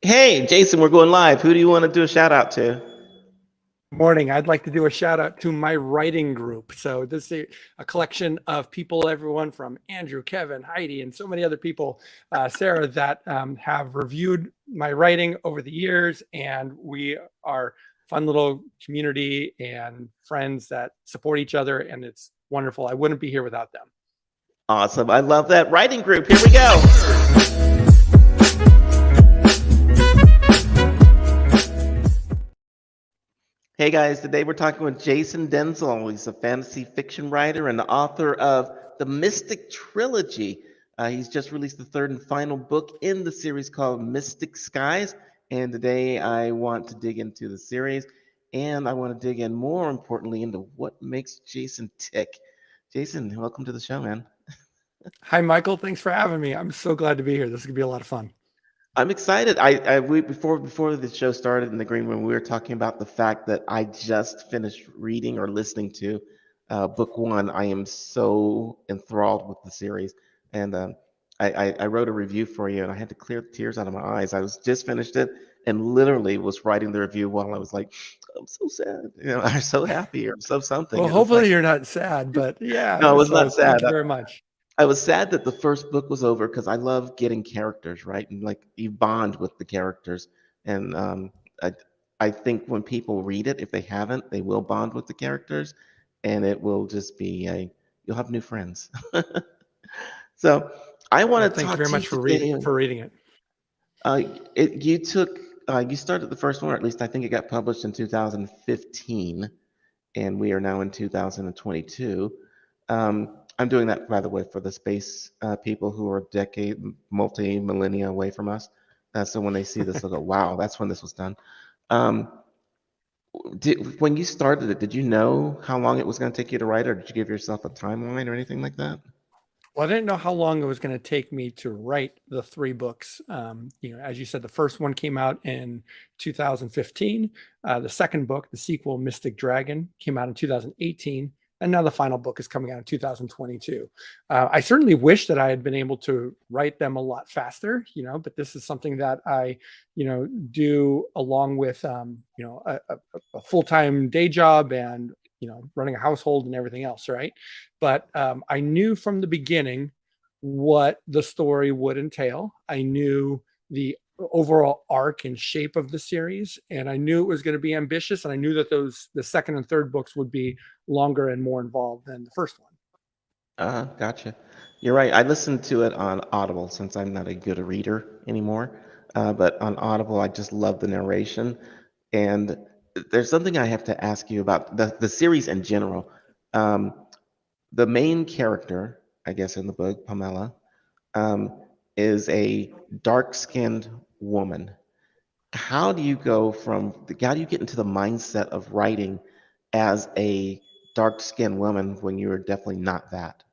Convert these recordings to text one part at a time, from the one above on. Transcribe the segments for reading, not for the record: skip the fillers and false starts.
Hey, Jason, we're going live. Who do you want to do a shout out to? Morning. I'd like to do a shout out to my writing group. So this is a collection of people, everyone from Andrew, Kevin, Heidi, and so many other people, Sarah, that have reviewed my writing over the years. And we are fun little community and friends that support each other. And it's wonderful. I wouldn't be here without them. Awesome. I love that writing group. Here we go. Hey guys, today we're talking with Jason Denzel. He's a fantasy fiction writer and the author of the Mystic Trilogy. He's just released the third and final book in the series called Mystic Skies. And today I want to dig into the series and I want to dig in more importantly into what makes Jason tick. Jason, welcome to the show, man. Hi, Michael. Thanks for having me. I'm so glad to be here. This is going to be a lot of fun. I'm excited. Before the show started in the green room, we were talking about the fact that I just finished reading or listening to book one. I am so enthralled with the series, and I wrote a review for you, and I had to clear the tears out of my eyes. I was just finished it, and literally was writing the review while I was like, I'm so sad, I'm so happy, or so something. Well, It was hopefully like, you're not sad, but yeah. no, I was So not thank sad. you very much. I was sad that the first book was over because I love getting characters, right? And like you bond with the characters. And I, I think when people read it, if they haven't, they will bond with the characters and it will just be you'll have new friends. So I Well, want to thank you talk very to you much for today. reading it. Uh, you started the first one, or at least I think it got published in 2015, and we are now in 2022. I'm doing that, by the way, for the space people who are multi-millennia away from us. So when they see this, they'll go, wow, that's when this was done. Um, when you started it, did you know how long it was going to take you to write, or did you give yourself a timeline or anything like that? Well, I didn't know how long it was going to take me to write the three books. As you said, the first one came out in 2015. The second book, the sequel, Mystic Dragon, came out in 2018. And now the final book is coming out in 2022. I certainly wish that I had been able to write them a lot faster, but this is something that I, do along with, a full-time day job and, running a household and everything else, right? But I knew from the beginning what the story would entail. I knew the overall arc and shape of the series, and I knew it was going to be ambitious, and I knew that the second and third books would be longer and more involved than the first one. Gotcha. You're right. I listened to it on Audible since I'm not a good reader anymore. But on Audible, I just love the narration. And there's something I have to ask you about the series in general. Um, the main character, I guess, in the book, Pamela, um, is a dark-skinned woman. How do you get into the mindset of writing as a dark-skinned woman when you're definitely not that?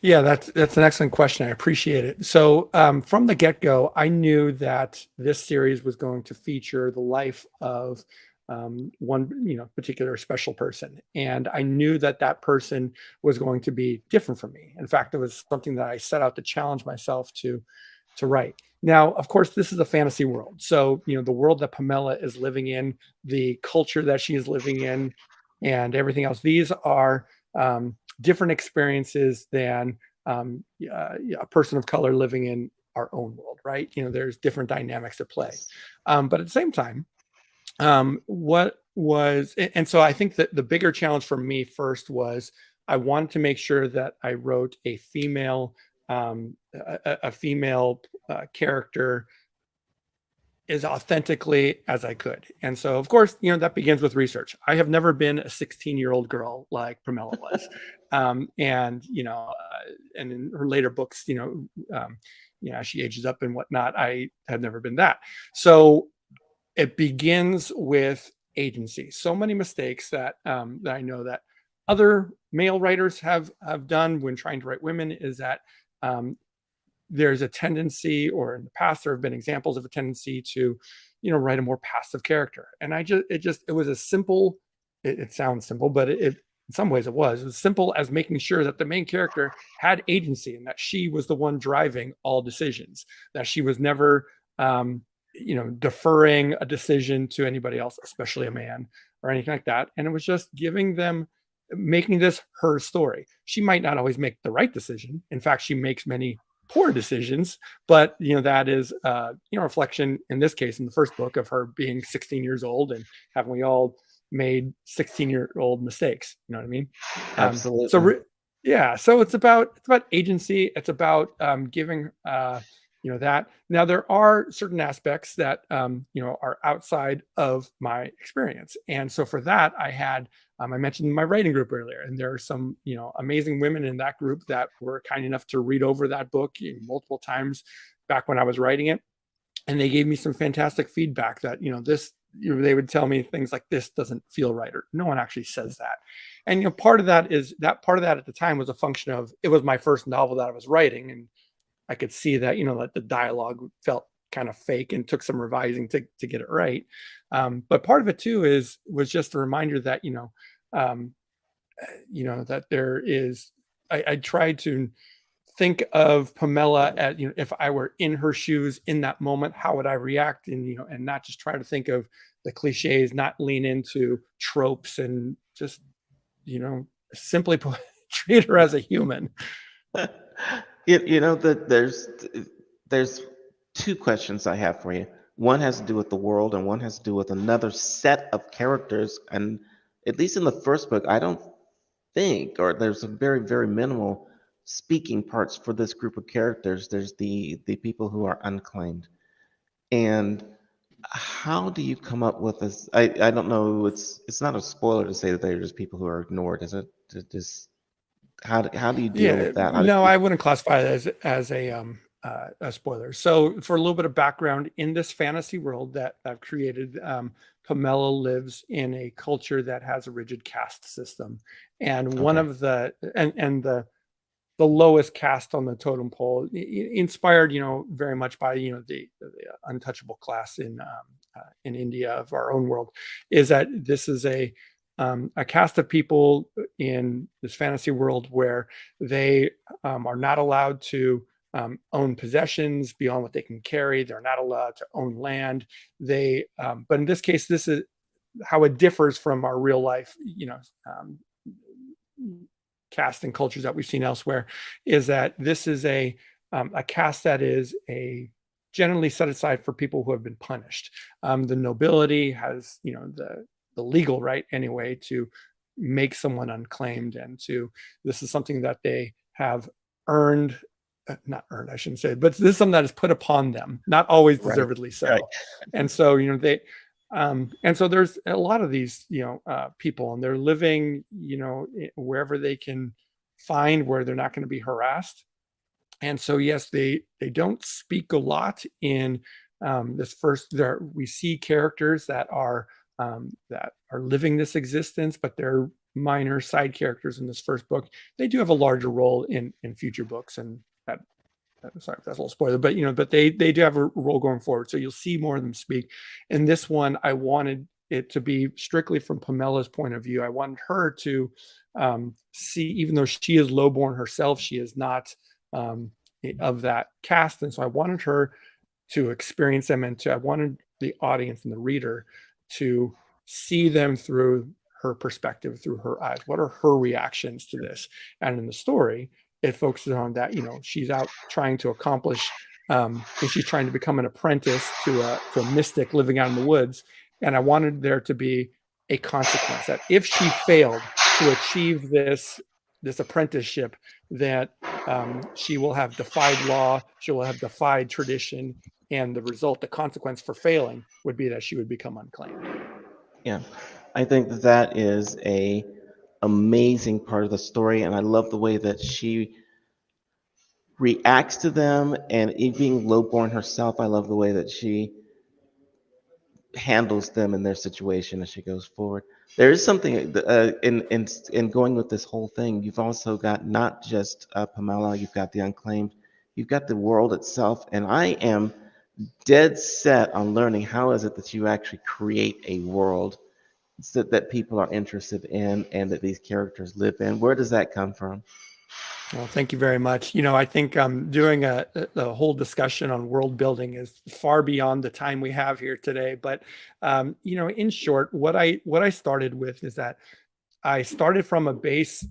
Yeah, that's an excellent question. I appreciate it. So from the get-go, I knew that this series was going to feature the life of one, particular special person, and I knew that that person was going to be different from me. In fact, it was something that I set out to challenge myself to write. Now, of course, this is a fantasy world, so the world that Pamela is living in, the culture that she is living in, and everything else. These are different experiences than a person of color living in our own world, right? There's different dynamics at play. But at the same time, so I think that the bigger challenge for me first was I wanted to make sure that I wrote a female, character as authentically as I could. And so, of course, that begins with research. I have never been a 16-year-old girl like Pramela was. And in her later books, she ages up and whatnot. I have never been that. So it begins with agency. So many mistakes that I know that other male writers have done when trying to write women is that there's a tendency, or in the past there have been examples of a tendency to write a more passive character. And it was a simple, it sounds simple, but it in some ways it was as simple as making sure that the main character had agency and that she was the one driving all decisions, that she was never deferring a decision to anybody else, especially a man or anything like that. And it was just making this her story. She might not always make the right decision. In fact, she makes many poor decisions, but that is reflection in this case in the first book of her being 16 years old and haven't we all made 16-year-old mistakes? You know what I mean? Absolutely. Yeah, so it's about agency. It's about giving that. Now there are certain aspects that are outside of my experience, and so for that I mentioned my writing group earlier, and there are some amazing women in that group that were kind enough to read over that book multiple times back when I was writing it, and they gave me some fantastic feedback that they would tell me things like, this doesn't feel right, or no one actually says that. And part of that at the time was a function of, it was my first novel that I was writing, and I could see that that the dialogue felt kind of fake and took some revising to get it right. But part of it too was just a reminder that that there is, I tried to think of Pamela at, if I were in her shoes in that moment, how would I react? And, and not just try to think of the cliches, not lean into tropes, and just, simply treat her as a human. There's two questions I have for you. One has to do with the world, and one has to do with another set of characters. And at least in the first book, I don't think, or there's a very, very minimal speaking parts for this group of characters. There's the people who are unclaimed. And how do you come up with this? I don't know. It's not a spoiler to say that they're just people who are ignored, is it? Just how do you deal Yeah, with that? no, I wouldn't classify it as a spoiler. So for a little bit of background, in this fantasy world that I've created, Pamela lives in a culture that has a rigid caste system, and one Okay. of the lowest caste on the totem pole, inspired very much by the untouchable class in India of our own world, is that this is a caste of people in this fantasy world where they are not allowed to own possessions beyond what they can carry. They're not allowed to own land. But in this case, this is how it differs from our real life, caste and cultures that we've seen elsewhere, is that this is a caste that is generally set aside for people who have been punished. The nobility has, the legal right anyway to make someone unclaimed, and this is something that they have earned, not earned, I shouldn't say, but this is something that is put upon them, not always Right. deservedly so. Right. And so, and so there's a lot of these, people, and they're living, wherever they can find where they're not going to be harassed. And so, yes, they don't speak a lot in this first. We see characters that are living this existence, but they're minor side characters in this first book. They do have a larger role in future books, and sorry if that's a little spoiler, but but they do have a role going forward. So you'll see more of them speak. In this one, I wanted it to be strictly from Pamela's point of view. I wanted her to see, even though she is lowborn herself, she is not of that caste, and so I wanted her to experience them, and I wanted the audience and the reader to see them through her perspective, through her eyes. What are her reactions to this? And in the story, it focuses on that, she's out trying to accomplish, and she's trying to become an apprentice to a mystic living out in the woods. And I wanted there to be a consequence, that if she failed to achieve this apprenticeship, that she will have defied law, she will have defied tradition, and the consequence for failing would be that she would become unclaimed. Yeah, I think that is a amazing part of the story, and I love the way that she reacts to them, and being lowborn herself, I love the way that she handles them in their situation as she goes forward. There is something in going with this whole thing. You've also got not just Pamela, you've got the unclaimed, you've got the world itself, and I am dead set on learning how is it that you actually create a world that people are interested in and that these characters live in. Where does that come from? Well, thank you very much. I think doing a whole discussion on world building is far beyond the time we have here today. But in short, what I started with is that I started from a base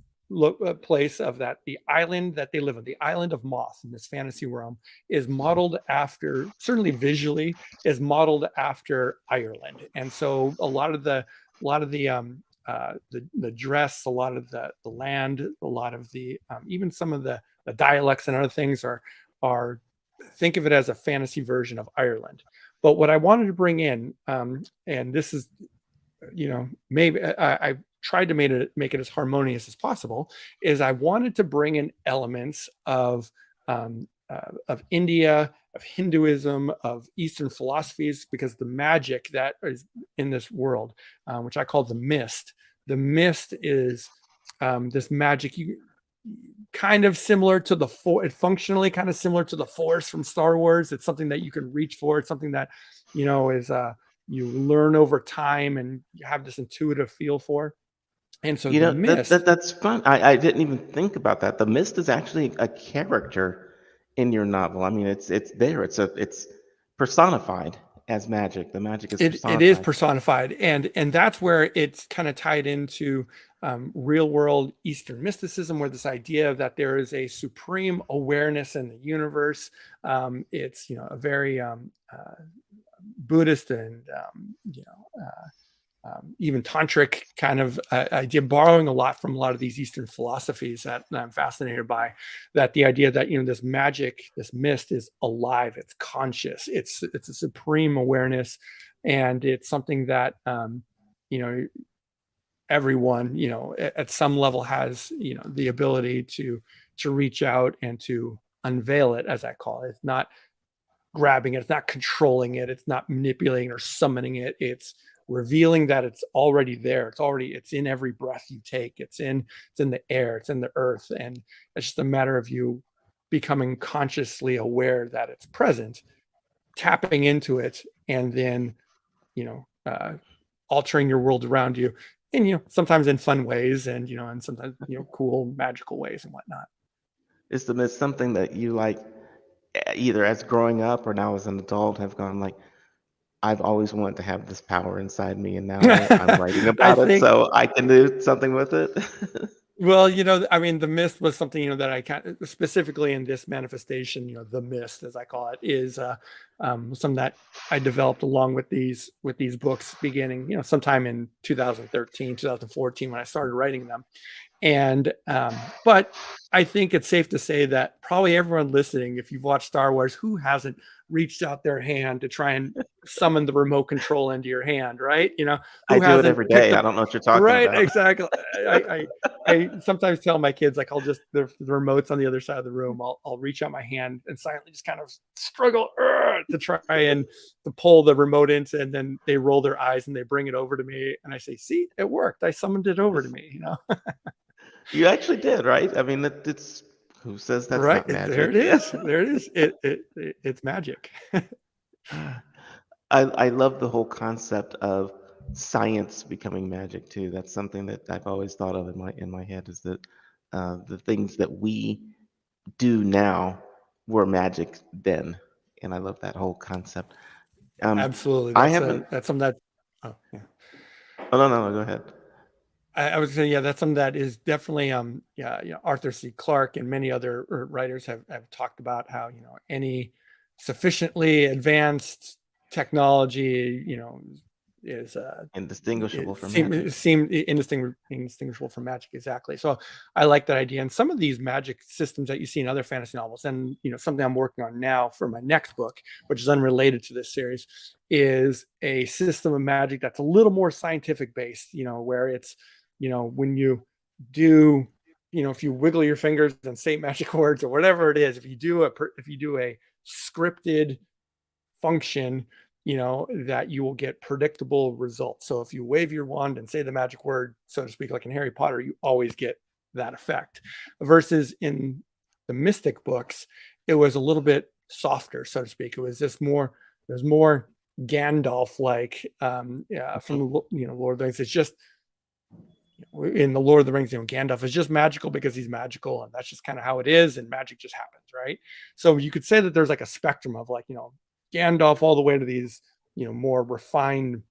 place of that the island that they live on, the island of Moth in this fantasy realm, is modeled after, certainly visually, is modeled after Ireland. And so a lot of the dress, a lot of the land, a lot of the even some of the dialects and other things are think of it as a fantasy version of Ireland. But what I wanted to bring in, and this is, maybe I tried to make it as harmonious as possible, is I wanted to bring in elements of India, of Hinduism, of Eastern philosophies, because the magic that is in this world, which I call the mist. The mist is this magic, kind of similar to functionally kind of similar to the Force from Star Wars. It's something that you can reach for. It's something that is you learn over time and you have this intuitive feel for. And so the mist, That's fun. I didn't even think about that. The Mist is actually a character in your novel. I mean, it's there. It's personified as magic. The magic is it is personified. personified, and that's where it's kind of tied into real world Eastern mysticism, where this idea that there is a supreme awareness in the universe. It's a very Buddhist and even tantric kind of idea, borrowing a lot from a lot of these Eastern philosophies that I'm fascinated by. That the idea that this magic, this mist, is alive, it's conscious, it's a supreme awareness, and it's something that everyone at some level has the ability to reach out and to unveil it, as I call it. It's not grabbing it, it's not controlling it, it's not manipulating or summoning it. It's revealing that it's already there. It's in every breath you take. It's in the air, it's in the earth. And it's just a matter of you becoming consciously aware that it's present, tapping into it, and then altering your world around you. And sometimes in fun ways, and sometimes cool magical ways and whatnot. Is the Mist something that you like, either as growing up or now as an adult, have gone like, I've always wanted to have this power inside me, and now I'm writing I about it, think, so I can do something with it? well, I mean, the mist was something, that I kind of specifically in this manifestation, the mist, as I call it, is something that I developed along with these books beginning, sometime in 2013, 2014, when I started writing them. And but I think it's safe to say that probably everyone listening, if you've watched Star Wars, who hasn't reached out their hand to try and summon the remote control into your hand, right? I Who do it hasn't every picked day. I up, don't know what you're talking right? about. Exactly. I sometimes tell my kids, like, I'll just the remote's on the other side of the room. I'll reach out my hand and silently just kind of struggle to try and to pull the remote into, and then they roll their eyes and they bring it over to me, and I say, "See, it worked. I summoned it over to me." You actually did, right? I mean, it's who says that's Right not there magic? it is. There it is. It's magic. I love the whole concept of science becoming magic too. That's something that I've always thought of in my head, is that the things that we do now were magic then, and I love that whole concept. Um, Absolutely. I haven't. That's something that. Oh yeah. Oh, no, no, go ahead. I was saying, yeah, that's something that is definitely, yeah, Arthur C. Clarke and many other writers have talked about how, any sufficiently advanced technology, is Indistinguishable it from magic. seemed indistinguishable from magic. Exactly. So I like that idea. And some of these magic systems that you see in other fantasy novels, and something I'm working on now for my next book, which is unrelated to this series, is a system of magic that's a little more scientific based. Where it's when you do, if you wiggle your fingers and say magic words or whatever it is, if you do a scripted function, that you will get predictable results. So if you wave your wand and say the magic word, so to speak, like in Harry Potter, you always get that effect. Versus in the Mystic books, it was a little bit softer, so to speak. It was more Gandalf like, yeah, from Lord of the Rings. It's just in the Lord of the Rings, Gandalf is just magical because he's magical, and that's just kind of how it is, and magic just happens, right? So you could say that there's like a spectrum of like, Gandalf all the way to these, more refined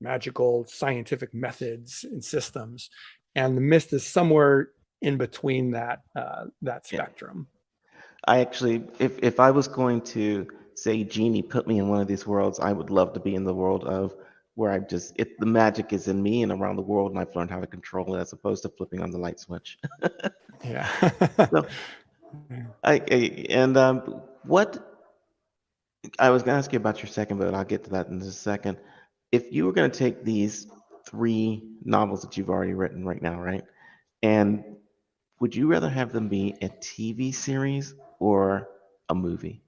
magical scientific methods and systems, and the mist is somewhere in between that Yeah. spectrum. I actually, if I was going to say, Genie, put me in one of these worlds, I would love to be in the world of where the magic is in me and around the world, and I've learned how to control it as opposed to flipping on the light switch. Yeah. So, what I was going to ask you about your second, but I'll get to that in just a second. If you were going to take these three novels that you've already written right now, right, and would you rather have them be a TV series or a movie?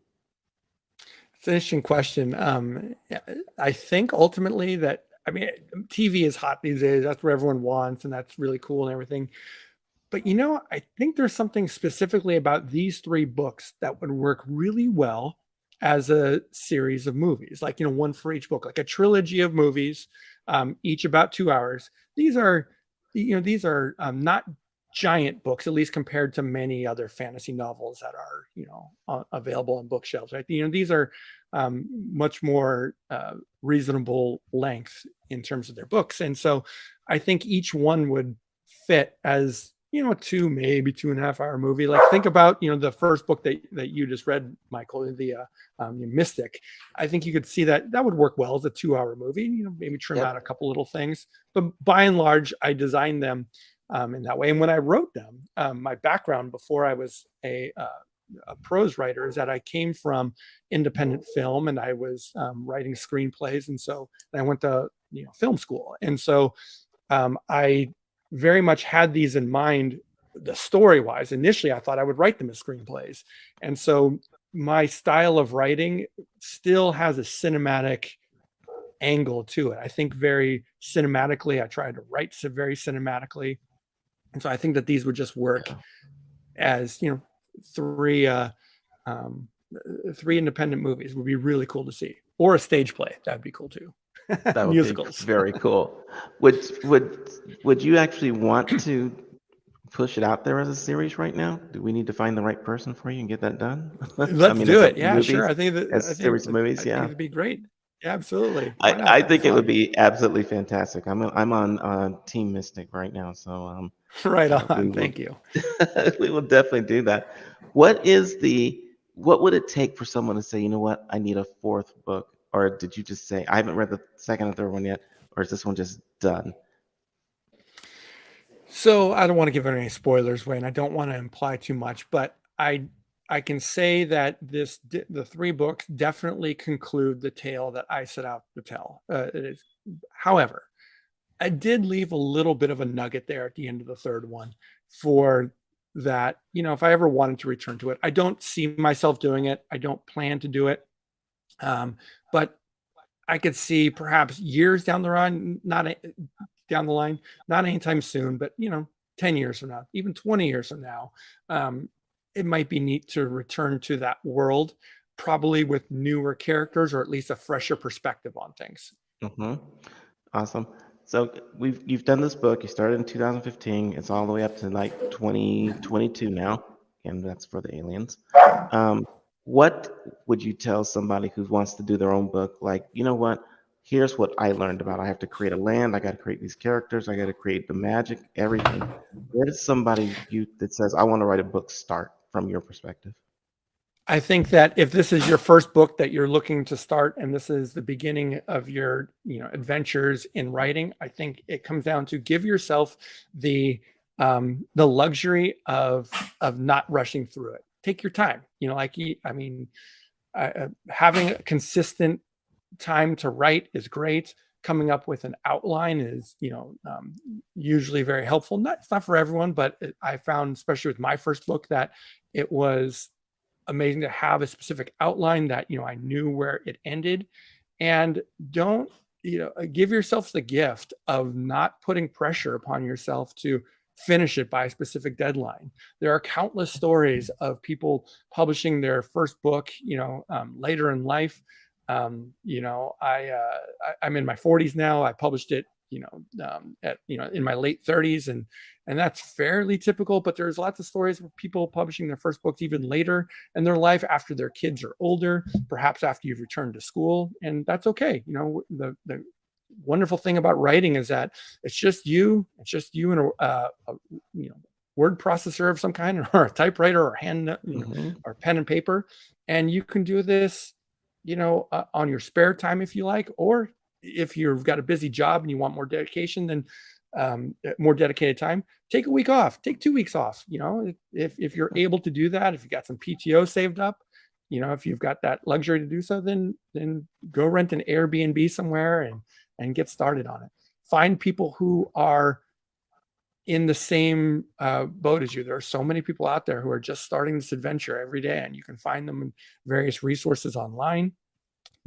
It's an interesting question. Yeah, I think ultimately that, I mean, TV is hot these days. That's what everyone wants, and that's really cool and everything. But I think there's something specifically about these three books that would work really well as a series of movies, like, one for each book, like a trilogy of movies, each about 2 hours. These are not giant books, at least compared to many other fantasy novels that are, available on bookshelves, right? These are much more reasonable length in terms of their books. And so I think each one would fit as, maybe 2.5 hour movie. Like, think about, the first book that you just read, Michael, the Mystic. I think you could see that would work well as a 2 hour movie, maybe trim out a Yep. couple little things. But by and large, I designed them in that way. And when I wrote them, my background before I was a prose writer is that I came from independent film, and I was writing screenplays. And so I went to film school. And so I very much had these in mind, the story wise. Initially, I thought I would write them as screenplays. And so my style of writing still has a cinematic angle to it. I think very cinematically. I try to write very cinematically. And so I think that these would just work Yeah. as, three um, three independent movies would be really cool to see, or a stage play. That'd be cool too. That would be Musicals. very cool. Would you actually want to push it out there as a series right now? Do we need to find the right person for you and get that done? I Let's mean, do as a it. Yeah, sure. movies, I think that as I a think series of movies, I think yeah. it'd be great. Yeah, absolutely. I, Why not? I That'd be think it would fun. be absolutely fantastic. I'm on Team Mystic right now, so Right we on. will Thank you. we will definitely do that. What is the what would it take for someone to say, you know what, I need a fourth book? Or did you just say, I haven't read the second and third one yet, or is this one just done? So I don't want to give any spoilers away, and I don't want to imply too much, but I can say that the three books definitely conclude the tale that I set out to tell. It is, however, I did leave a little bit of a nugget there at the end of the third one for that. If I ever wanted to return to it, I don't see myself doing it. I don't plan to do it. But I could see perhaps years down the line, down the line, not anytime soon, but 10 years from now, even 20 years from now, um, it might be neat to return to that world, probably with newer characters or at least a fresher perspective on things. Hmm. Awesome. So you've done this book. You started in 2015. It's all the way up to like 2022 now, and that's for the aliens. Um, what would you tell somebody who wants to do their own book? Like, you know what? Here's what I learned about. I have to create a land. I got to create these characters. I got to create the magic, everything. Where does somebody that says, I want to write a book start from your perspective? I think that if this is your first book that you're looking to start, and this is the beginning of your, adventures in writing, I think it comes down to give yourself the luxury of not rushing through it. Take your time. I mean, having a consistent time to write is great. Coming up with an outline is, usually very helpful. It's not for everyone, but I found, especially with my first book, that it was amazing to have a specific outline that I knew where it ended. And don't give yourself the gift of not putting pressure upon yourself to finish it by a specific deadline. There are countless stories of people publishing their first book later in life. I'm in my 40s now. I published it in my late 30s, and that's fairly typical. But there's lots of stories of people publishing their first books even later in their life, after their kids are older, perhaps after you've returned to school, and that's okay. The wonderful thing about writing is that it's just you and a word processor of some kind, or a typewriter, or or pen and paper, and you can do this on your spare time if you like, or if you've got a busy job and you want more dedication, then more dedicated time, take a week off, take 2 weeks off. If you're able to do that, if you got some PTO saved up, if you've got that luxury to do so, then go rent an Airbnb somewhere and get started on it. Find people who are in the same boat as you. There are so many people out there who are just starting this adventure every day, and you can find them in various resources online.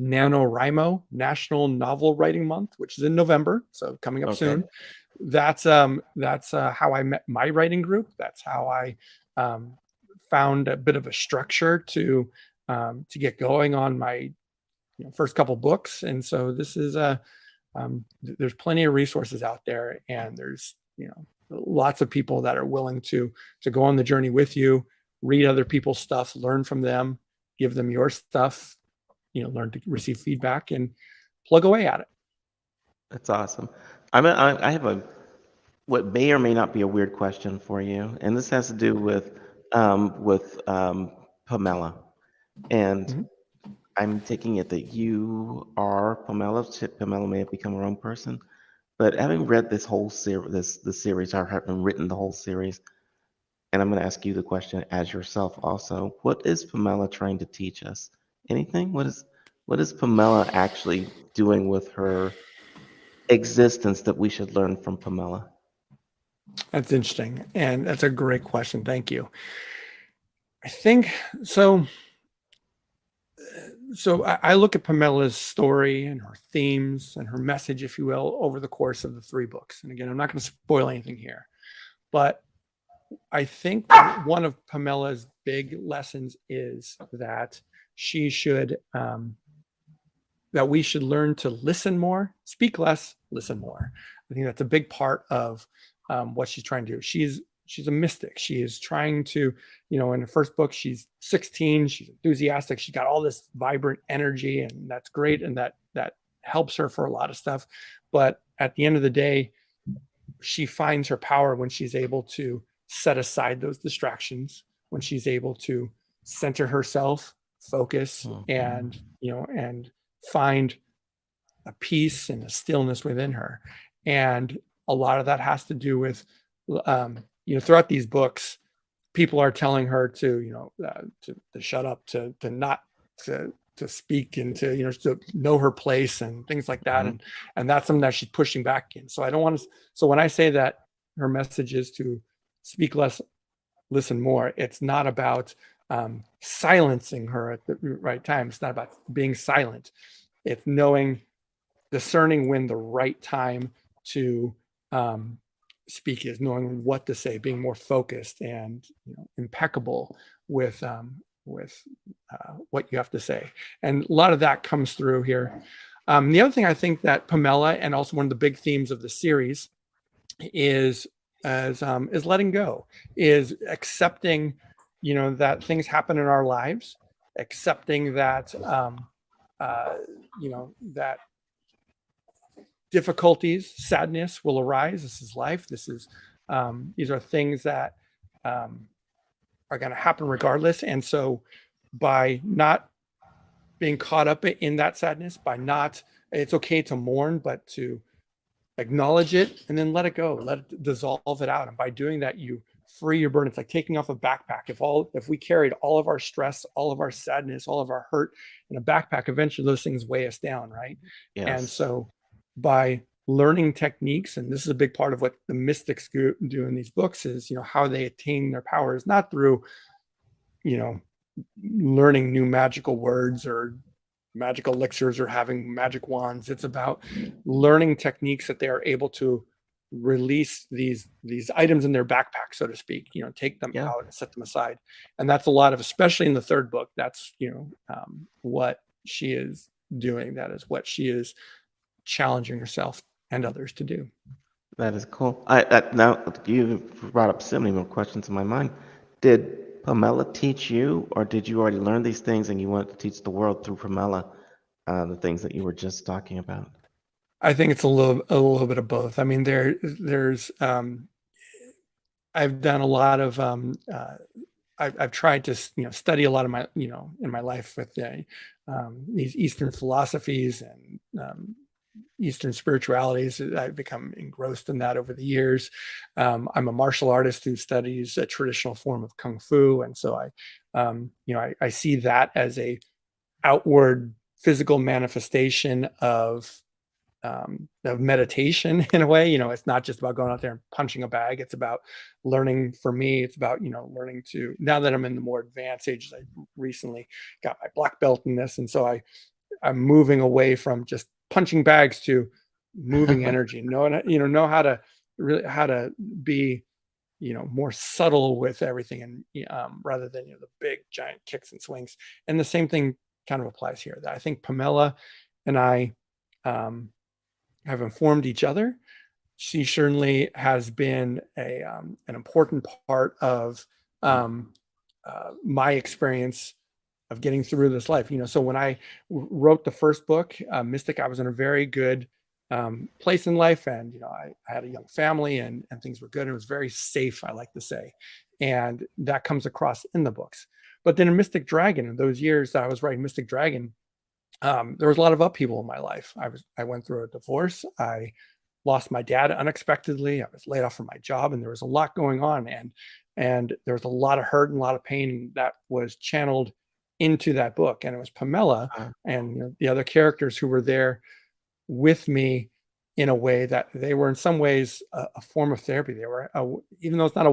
NaNoWriMo, National Novel Writing Month, which is in November, so coming up soon. That's how I met my writing group. That's how I found a bit of a structure to get going on my first couple books. And so this is there's plenty of resources out there, and there's lots of people that are willing to go on the journey with you, read other people's stuff, learn from them, give them your stuff, learn to receive feedback and plug away at it. That's awesome. I have what may or may not be a weird question for you, and this has to do with Pamela. And I'm taking it that you are Pamela. Pamela may have become her own person, but having read this whole series, the series, or having written the whole series, and I'm going to ask you the question as yourself also. What is Pamela trying to teach us? Anything? What is Pamela actually doing with her existence that we should learn from Pamela? That's interesting, and that's a great question. Thank you. I think so. I look at Pamela's story and her themes and her message, if you will, over the course of the 3 books. And again, I'm not going to spoil anything here, but I think one of Pamela's big lessons is that she should, that we should learn to listen more, speak less, listen more. I think that's a big part of what she's trying to do. She's a mystic. She is trying to, in her first book, she's 16, she's enthusiastic, she's got all this vibrant energy, and that's great, and that helps her for a lot of stuff. But at the end of the day, she finds her power when she's able to set aside those distractions, when she's able to center herself, focus, and find a peace and a stillness within her. And a lot of that has to do with throughout these books, people are telling her to shut up, to not to speak, and to know her place and things like that. And that's something that she's pushing back in. So I don't want to. So when I say that her message is to speak less, listen more, it's not about silencing her at the right time. It's not about being silent. It's discerning when the right time to speak is, knowing what to say, being more focused and impeccable with what you have to say. And a lot of that comes through here. The other thing I think that Pamela, and also one of the big themes of the series, is letting go, is accepting, that things happen in our lives, accepting that, that difficulties, sadness will arise. This is life. These are things that are going to happen regardless. And so by not being caught up in that sadness, it's okay to mourn, but to acknowledge it and then let it go, let it dissolve it out. And by doing that, you free your burden. It's like taking off a backpack. If we carried all of our stress, all of our sadness, all of our hurt in a backpack, eventually those things weigh us down, right? Yes. And so by learning techniques, and this is a big part of what the mystics do in these books, is how they attain their powers, not through learning new magical words or magic elixirs or having magic wands. It's about learning techniques that they are able to release these items in their backpack, so to speak, take them out and set them aside. And that's a lot of, especially in the 3rd book, that's what she is doing. That is what she is challenging herself and others to do. That is cool. Now you brought up so many more questions in my mind. Did Pamela teach you, or did you already learn these things and you wanted to teach the world through Pamela, the things that you were just talking about? I think it's a little bit of both. I mean, there's I've done a lot of I've tried to study a lot of my in my life with these Eastern philosophies and Eastern spiritualities. I've become engrossed in that over the years. I'm a martial artist who studies a traditional form of kung fu, and so I see that as a outward physical manifestation of meditation in a way. It's not just about going out there and punching a bag. It's about learning. For me, it's about learning to, now that I'm in the more advanced ages, I recently got my black belt in this, and so I'm moving away from just punching bags to moving energy, know how to really, how to be more subtle with everything, and rather than the big giant kicks and swings. And the same thing kind of applies here, that I think Pamela and I um, have informed each other. She certainly has been an important part of my experience of getting through this life. So when I wrote the first book, Mystic, I was in a very good place in life, and I had a young family, and things were good. It was very safe, I like to say, and that comes across in the books. But then in Mystic Dragon, in those years that I was writing Mystic Dragon, there was a lot of upheaval in my life. I went through a divorce. I lost my dad unexpectedly. I was laid off from my job, and there was a lot going on, and there was a lot of hurt and a lot of pain that was channeled into that book. And it was Pamela Uh, and the other characters who were there with me in a way that they were in some ways a form of therapy. They were even though it's not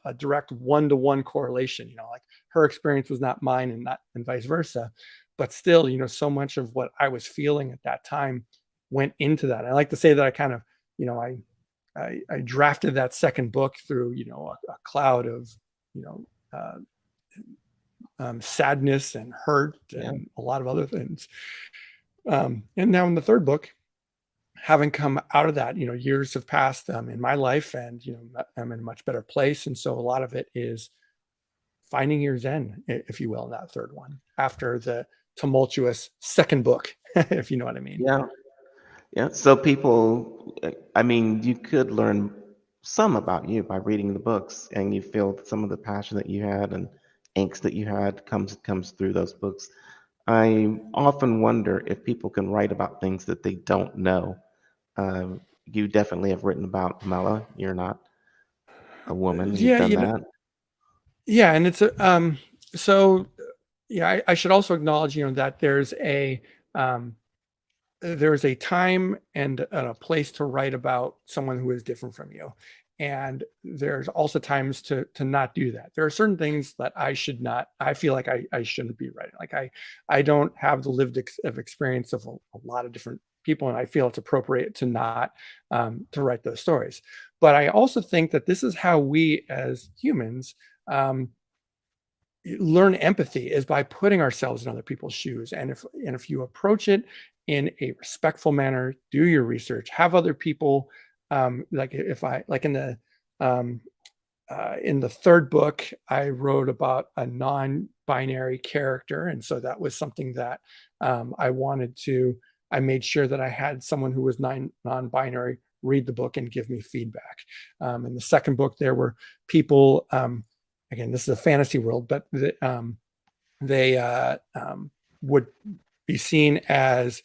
a direct one-to-one correlation. Like her experience was not mine, and vice versa, but still, so much of what I was feeling at that time went into that. I like to say that I kind of, I drafted that second book through a cloud of you know uh, sadness and hurt yeah. and a lot of other things. And now in the third book, having come out of that, years have passed in my life, and I'm in a much better place. And so a lot of it is finding your zen, if you will, in that third one, after the tumultuous second book, if you know what I mean. Yeah. Yeah. So people, I mean, you could learn some about you by reading the books, and you feel some of the passion that you had and angst that you had comes through those books. I often wonder if people can write about things that they don't know. You definitely have written about Pamela. You're not a woman. You've Yeah, done that. yeah, and it's a so yeah, I should also acknowledge, that um, there's a time and a place to write about someone who is different from you, and there's also times to not do that. There are certain things that I feel like I shouldn't be writing. Like I don't have the lived experience of a lot of different people, and I feel it's appropriate to not to write those stories. But I also think that this is how we as humans um, learn empathy, is by putting ourselves in other people's shoes. And if you approach it in a respectful manner, do your research, have other people like, if I like um in the third book, I wrote about a non-binary character, and so that was something that I made sure that I had someone who was non-binary read the book and give me feedback. In the second book, there were people, again, this is a fantasy world, but they would be seen as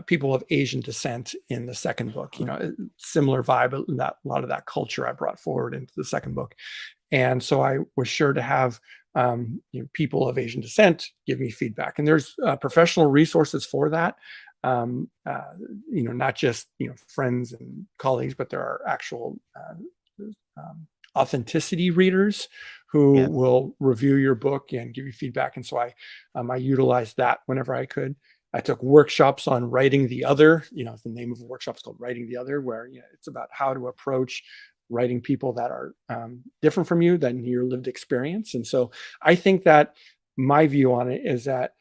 people of Asian descent in the second book. Similar vibe, that a lot of that culture I brought forward into the second book, and so I was sure to have people of Asian descent give me feedback. And there's professional resources for that. Not just friends and colleagues, but there are actual authenticity readers who Yes. will review your book and give you feedback. And so I utilized that whenever I could. I took workshops on writing the other. The name of the workshop is called Writing the Other, where it's about how to approach writing people that are different from you than your lived experience. And so I think that my view on it is that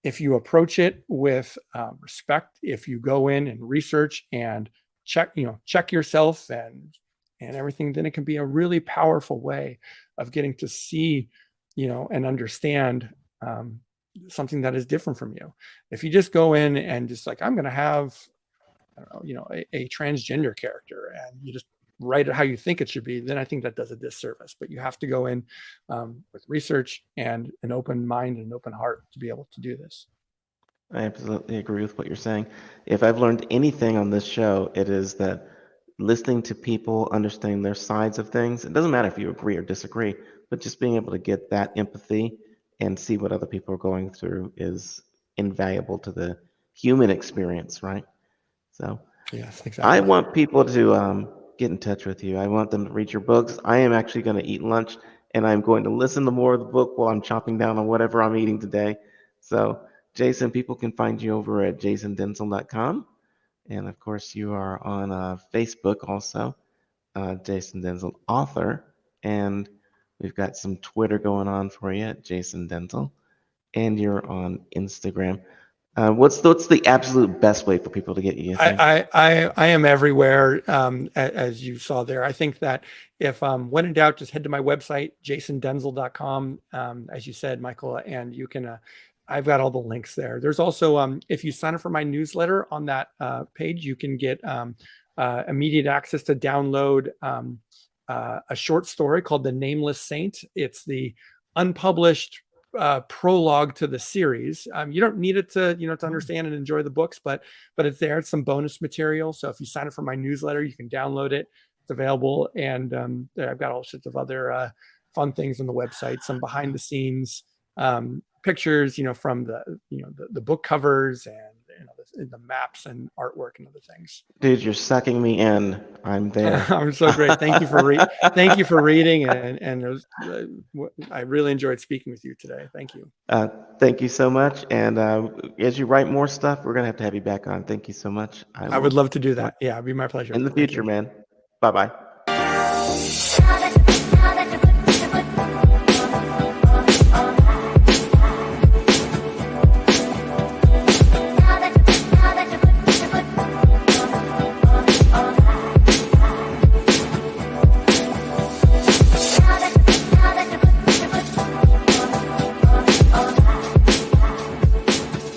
if you approach it with respect, if you go in and research and check yourself and everything, then it can be a really powerful way of getting to see, and understand something that is different from you. If you just go in and just like, I'm going to have, I don't know, a transgender character, and you just write it how you think it should be, then I think that does a disservice. But you have to go in with research and an open mind and an open heart to be able to do this. I absolutely agree with what you're saying. If I've learned anything on this show, it is that listening to people, understanding their sides of things, it doesn't matter if you agree or disagree, but just being able to get that empathy and see what other people are going through is invaluable to the human experience, right? So Yes, I exactly. want people to get in touch with you. I want them to read your books. I am actually going to eat lunch, and I'm going to listen to more of the book while I'm chopping down on whatever I'm eating today. So, Jason, people can find you over at jasondenzel.com. And of course, you are on Facebook also, Jason Denzel Author. And we've got some Twitter going on for you at Jason Denzel. And you're on Instagram. What's the absolute best way for people to get you, you think? I am everywhere, as you saw there. I think that if when in doubt, just head to my website, jasondenzel.com, as you said, Michael, and you can. I've got all the links there. There's also, if you sign up for my newsletter on that page, you can get immediate access to download a short story called The Nameless Saint. It's the unpublished prologue to the series. You don't need it to, to understand and enjoy the books, but it's there. It's some bonus material. So if you sign up for my newsletter, you can download it. It's available, and I've got all sorts of other fun things on the website. Some behind the scenes pictures, from the book covers, and the maps and artwork and other things. Dude, you're sucking me in. I'm there. I'm so great. Thank you for reading, and it was, I really enjoyed speaking with you today. Thank you. Thank you so much. And as you write more stuff, we're going to have you back on. Thank you so much. I would love to do that. Yeah, it'd be my pleasure. In the Thank future, you. man. Bye-bye.